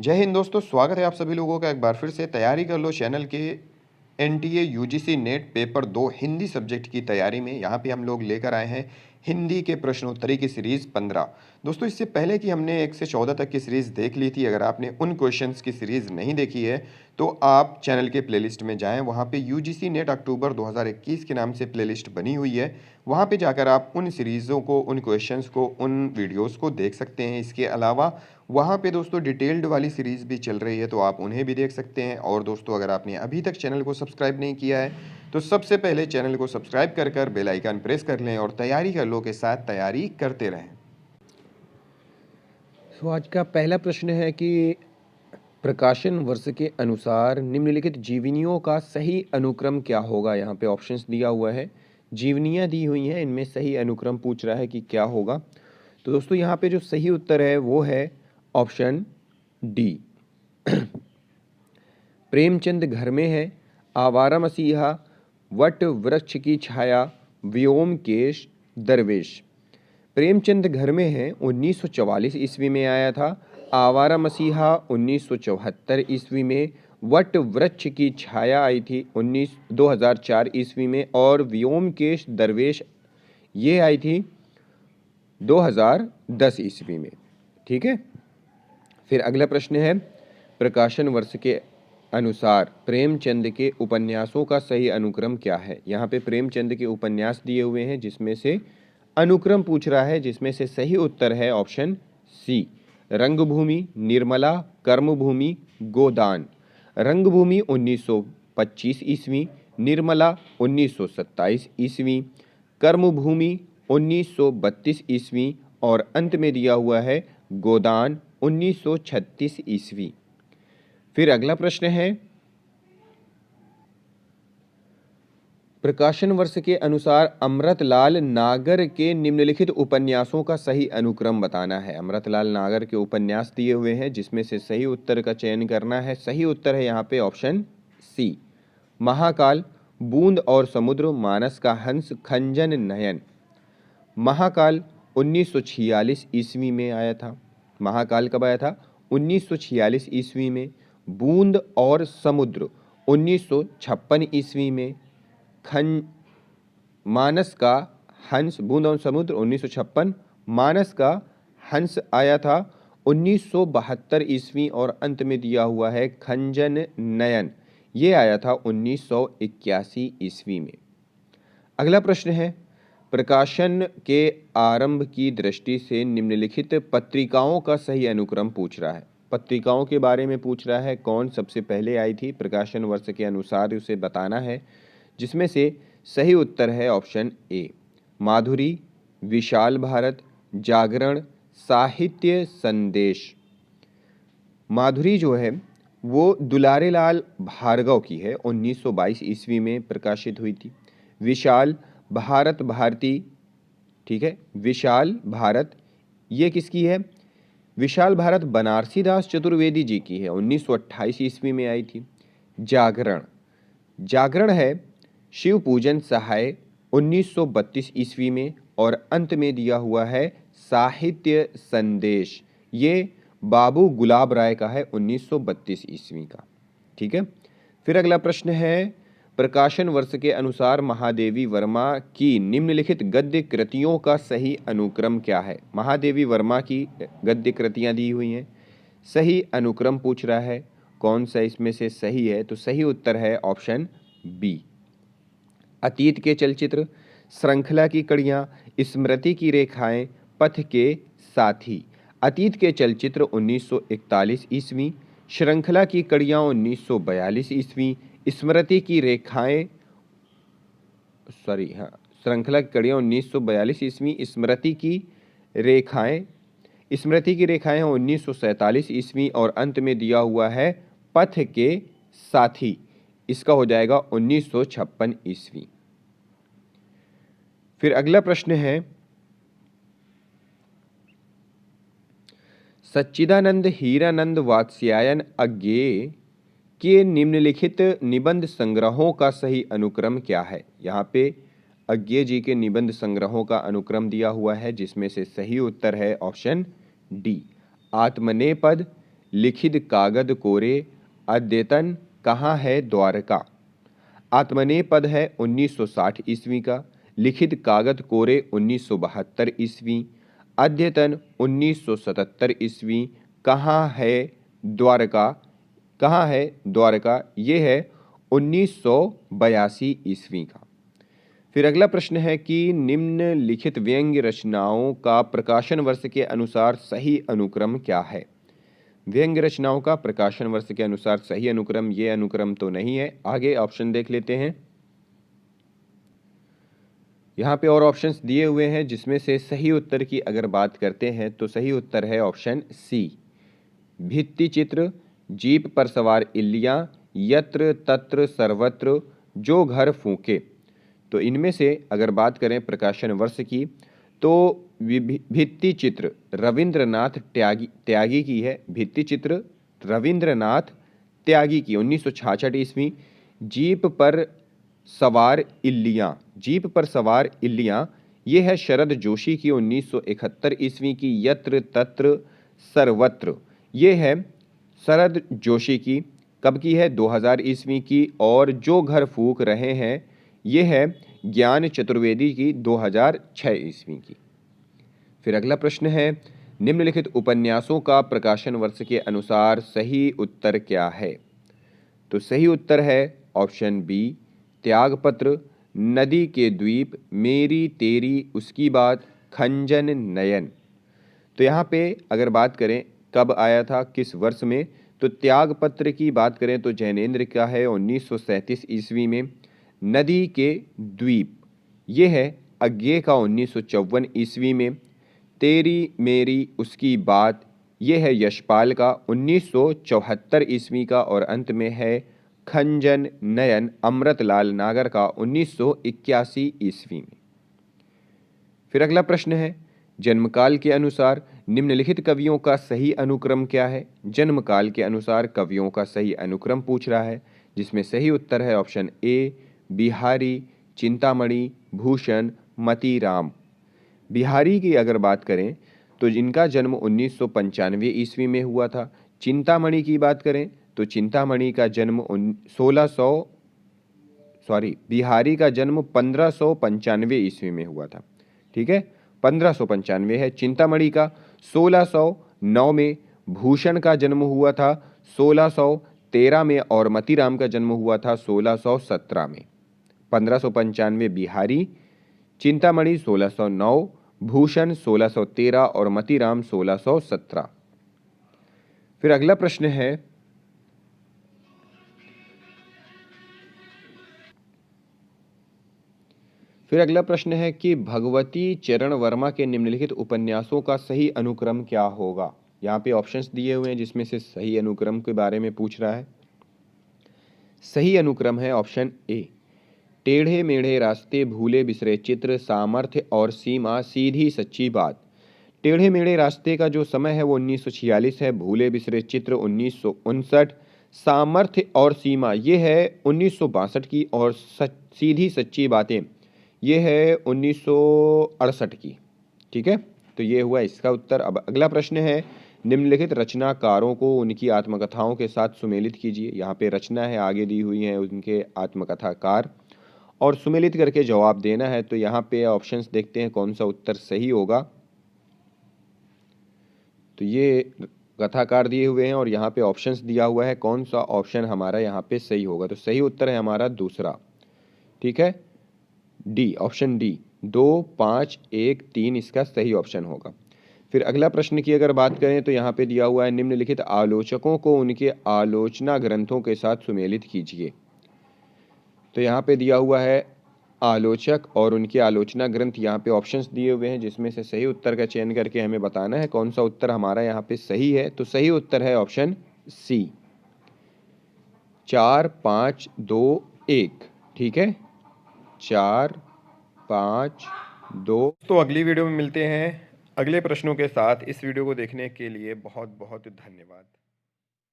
जय हिंद दोस्तों, स्वागत है आप सभी लोगों का एक बार फिर से तैयारी कर लो चैनल के NTA UGC net paper 2 Hindi subject की तैयारी में। यहाँ पे हम लोग लेकर आए हैं हिंदी के प्रश्नोत्तरी की सीरीज़ 15। दोस्तों, इससे पहले कि हमने 1 से 14 तक की सीरीज़ देख ली थी, अगर आपने उन क्वेश्चंस की सीरीज़ नहीं देखी है तो आप चैनल के प्लेलिस्ट में जाएं। वहाँ पे यूजीसी नेट अक्टूबर 2021 के नाम से प्लेलिस्ट बनी हुई है। वहाँ पे जाकर आप उन सीरीज़ों को, उन क्वेश्चंस को, उन वीडियोज़ को देख सकते हैं। इसके अलावा वहाँ पे दोस्तों डिटेल्ड वाली सीरीज़ भी चल रही है, तो आप उन्हें भी देख सकते हैं। और दोस्तों, अगर आपने अभी तक चैनल को सब्सक्राइब नहीं किया है तो सबसे पहले चैनल को सब्सक्राइब कर बेल आइकन प्रेस कर लें और तैयारी कर लो के साथ तैयारी करते रहें। तो आज का पहला प्रश्न है कि प्रकाशन वर्ष के अनुसार निम्नलिखित जीवनियों का सही अनुक्रम क्या होगा। यहाँ पे ऑप्शंस दिया हुआ है, जीवनियाँ दी हुई हैं, इनमें सही अनुक्रम पूछ रहा है कि क्या होगा। तो दोस्तों, यहाँ पे जो सही उत्तर है वो है ऑप्शन डी। प्रेमचंद घर में है, आवारा मसीहा, वट वृक्ष की छाया, व्योमकेश, दरवेश। प्रेमचंद घर में है 1944 ईस्वी में आया था, आवारा मसीहा 1974 ईस्वी में, वट वृक्ष की छाया आई थी 2004 ईस्वी में, और व्योमकेश दरवेश ये आई थी 2010 ईस्वी में। ठीक है, फिर अगला प्रश्न है, प्रकाशन वर्ष के अनुसार प्रेमचंद के उपन्यासों का सही अनुक्रम क्या है। यहाँ पे प्रेमचंद के उपन्यास दिए हुए हैं, जिसमें से अनुक्रम पूछ रहा है, जिसमें से सही उत्तर है ऑप्शन सी, रंगभूमि, निर्मला, कर्मभूमि, गोदान। रंगभूमि 1925 ईस्वी, निर्मला 1927 ईस्वी, कर्मभूमि 1932 ईस्वी, और अंत में दिया हुआ है गोदान 1936 ईस्वी। फिर अगला प्रश्न है, प्रकाशन वर्ष के अनुसार अमृतलाल नागर के निम्नलिखित उपन्यासों का सही अनुक्रम बताना है। अमृतलाल नागर के उपन्यास दिए हुए हैं, जिसमें से सही उत्तर का चयन करना है। सही उत्तर है यहाँ पे ऑप्शन सी, महाकाल, बूंद और समुद्र, मानस का हंस, खंजन नयन। महाकाल 1946 ईस्वी में आया था। महाकाल कब आया था? 1946 ईस्वी में। बूंद और समुद्र 1956 ईस्वी में। मानस का हंस, बूंद और समुद्र 1956, मानस का हंस आया था 1972 ईस्वी, और अंत में दिया हुआ है खंजन नयन, ये आया था 1981 ईस्वी में। अगला प्रश्न है, प्रकाशन के आरंभ की दृष्टि से निम्नलिखित पत्रिकाओं का सही अनुक्रम पूछ रहा है। पत्रिकाओं के बारे में पूछ रहा है, कौन सबसे पहले आई थी प्रकाशन वर्ष के अनुसार, उसे बताना है। जिसमें से सही उत्तर है ऑप्शन ए, माधुरी, विशाल भारत, जागरण, साहित्य संदेश। माधुरी जो है वो दुलारे लाल भार्गव की है, 1922 ईस्वी में प्रकाशित हुई थी। विशाल भारत भारती, ठीक है, विशाल भारत ये किसकी है? विशाल भारत बनारसी दास चतुर्वेदी जी की है, 1928 ईस्वी में आई थी। जागरण, जागरण है शिव पूजन सहाय, 1932 ईस्वी में, और अंत में दिया हुआ है साहित्य संदेश, ये बाबू गुलाब राय का है, 1932 ईस्वी का। ठीक है, फिर अगला प्रश्न है, प्रकाशन वर्ष के अनुसार महादेवी वर्मा की निम्नलिखित गद्य कृतियों का सही अनुक्रम क्या है। महादेवी वर्मा की गद्य कृतियां दी हुई हैं, सही अनुक्रम पूछ रहा है, कौन सा इसमें से सही है। तो सही उत्तर है ऑप्शन बी, अतीत के चलचित्र, श्रृंखला की कड़ियाँ, स्मृति की रेखाएं, पथ के साथी। अतीत के चलचित्र 1941 ईस्वी, श्रृंखला की कड़ियाँ 1942 ईस्वी, स्मृति की रेखाएं, श्रृंखला की कड़ियाँ 1942 ईस्वी, स्मृति की रेखाएं 1947 ईस्वी, और अंत में दिया हुआ है पथ के साथी, इसका हो जाएगा 1956 ईस्वी। फिर अगला प्रश्न है, सच्चिदानंद हीरानंद वात्स्यायन अज्ञेय के निम्नलिखित निबंध संग्रहों का सही अनुक्रम क्या है। यहाँ पे अज्ञेय जी के निबंध संग्रहों का अनुक्रम दिया हुआ है, जिसमें से सही उत्तर है ऑप्शन डी, आत्मनेपद, लिखित कागद कोरे अद्यतन कहाँ है द्वारका। आत्मनेपद है 1960 ईस्वी का, लिखित कागद कोरे 1972 ईस्वी, अद्यतन 1977 ईस्वी, कहाँ है द्वारका, कहाँ है द्वारका, ये है 1982 ईस्वी का। फिर अगला प्रश्न है कि निम्नलिखित व्यंग्य रचनाओं का प्रकाशन वर्ष के अनुसार सही अनुक्रम क्या है। व्यंग्य रचनाओं का प्रकाशन वर्ष के अनुसार सही अनुक्रम, ये अनुक्रम तो नहीं है। आगे ऑप्शन देख लेते हैं। यहाँ पे और ऑप्शंस दिए हुए हैं, जिसमें से सही उत्तर की अगर बात करते हैं तो सही उत्तर है ऑप्शन सी, भित्ति चित्र, जीप पर सवार इल्लियाँ, यत्र तत्र सर्वत्र, जो घर फूंके। तो इनमें से अगर बात करें प्रकाशन वर्ष की तो भित्ति चित्र रविंद्रनाथ त्यागी की है। भित्ति चित्र रविंद्रनाथ त्यागी की 1966 ईस्वी। जीप पर सवार इल्लियाँ, जीप पर सवार इल्लियाँ, ये है शरद जोशी की 1971 ईस्वी की। यत्र तत्र सर्वत्र, ये है शरद जोशी की, कब की है 2000 ईस्वी की। और जो घर फूंक रहे हैं, ये है ज्ञान चतुर्वेदी की 2006 ईस्वी की। फिर अगला प्रश्न है, निम्नलिखित उपन्यासों का प्रकाशन वर्ष के अनुसार सही उत्तर क्या है। तो सही उत्तर है ऑप्शन बी, त्यागपत्र, नदी के द्वीप, मेरी तेरी उसकी बात, खंजन नयन। तो यहाँ पे अगर बात करें कब आया था, किस वर्ष में, तो त्यागपत्र की बात करें तो जैनेन्द्र का है 1937 ईस्वी में। नदी के द्वीप, ये है अज्ञे का 1954 ईस्वी में। तेरी मेरी उसकी बात, ये है यशपाल का 1974 ईस्वी का। और अंत में है खंजन नयन अमृतलाल नागर का 1981 ईस्वी में। फिर अगला प्रश्न है, जन्मकाल के अनुसार निम्नलिखित कवियों का सही अनुक्रम क्या है। जन्मकाल के अनुसार कवियों का सही अनुक्रम पूछ रहा है, जिसमें सही उत्तर है ऑप्शन ए, बिहारी, चिंतामणि, भूषण, मतीराम। बिहारी की अगर बात करें तो इनका जन्म 1995 ईस्वी में हुआ था। चिंतामणि की बात करें तो चिंतामणि का जन्म बिहारी का जन्म 1595 ईस्वी में हुआ था। ठीक है, 1595 है चिंतामणि का। 1609 में भूषण का जन्म हुआ था 1613 में, और मतीराम का जन्म हुआ था 1617 में। 1595 बिहारी, चिंतामणि 1609, भूषण 1613 और मतीराम 1617। फिर अगला प्रश्न है, कि भगवती चरण वर्मा के निम्नलिखित उपन्यासों का सही अनुक्रम क्या होगा। यहाँ पे ऑप्शंस दिए हुए हैं, जिसमें से सही अनुक्रम के बारे में पूछ रहा है। सही अनुक्रम है ऑप्शन ए, टेढ़े मेढ़े रास्ते, भूले बिसरे चित्र, सामर्थ्य और सीमा, सीधी सच्ची बात। टेढ़े मेढ़े रास्ते का जो समय है वो 1946 है, भूले बिसरे चित्र 1959, सामर्थ्य और सीमा ये है 1962 की, और सीधी सच्ची बातें ये है 1968 की। ठीक है, तो ये हुआ इसका उत्तर। अब अगला प्रश्न है, निम्नलिखित रचनाकारों को उनकी आत्मकथाओं के साथ सुमेलित कीजिए। यहाँ पे रचना है आगे दी हुई है उनके आत्मकथाकार, और सुमेलित करके जवाब देना है। तो यहाँ पे ऑप्शंस देखते हैं कौन सा उत्तर सही होगा। तो ये कथाकार दिए हुए हैं और यहाँ पे ऑप्शंस दिया हुआ है, कौन सा ऑप्शन हमारा यहाँ पे सही होगा। तो सही उत्तर है हमारा दूसरा। ठीक है, डी, ऑप्शन डी, 2, 5, 1, 3 इसका सही ऑप्शन होगा। फिर अगला प्रश्न की अगर बात करें तो यहाँ पे दिया हुआ है, निम्नलिखित आलोचकों को उनके आलोचना ग्रंथों के साथ सुमेलित कीजिए। तो यहाँ पे दिया हुआ है आलोचक और उनके आलोचना ग्रंथ, यहाँ पे ऑप्शंस दिए हुए हैं, जिसमें से सही उत्तर का चयन करके हमें बताना है कौन सा उत्तर हमारा यहाँ पे सही है। तो सही उत्तर है ऑप्शन सी, 4, 5, 2, 1। ठीक है, 4, 5, 2। तो अगली वीडियो में मिलते हैं अगले प्रश्नों के साथ। इस वीडियो को देखने के लिए बहुत बहुत धन्यवाद।